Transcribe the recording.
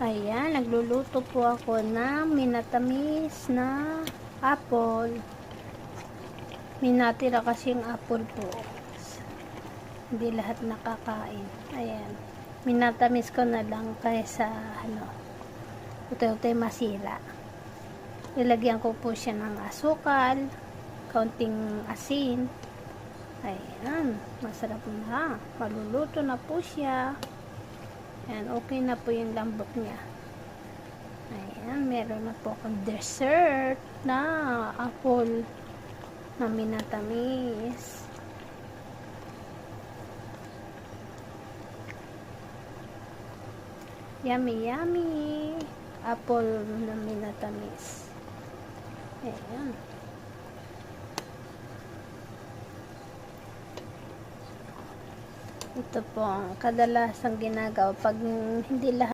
Ayan, nagluluto po ako ng minatamis na apple. Minatira kasi yung apple po. Hindi lahat nakakain. Ayan. Minatamis ko na lang kaysa ute-ute masira. Ilagyan ko po siya ng asukal, kaunting asin. Ayan, masarap na. Maluluto na po siya. Ayan, okay na po yung lambot niya. Ayan, meron na po akong dessert na apple na minatamis. Yummy, yummy. Apple na minatamis. Ayan. Ito po ang kadalasang ginagawa pag hindi lahat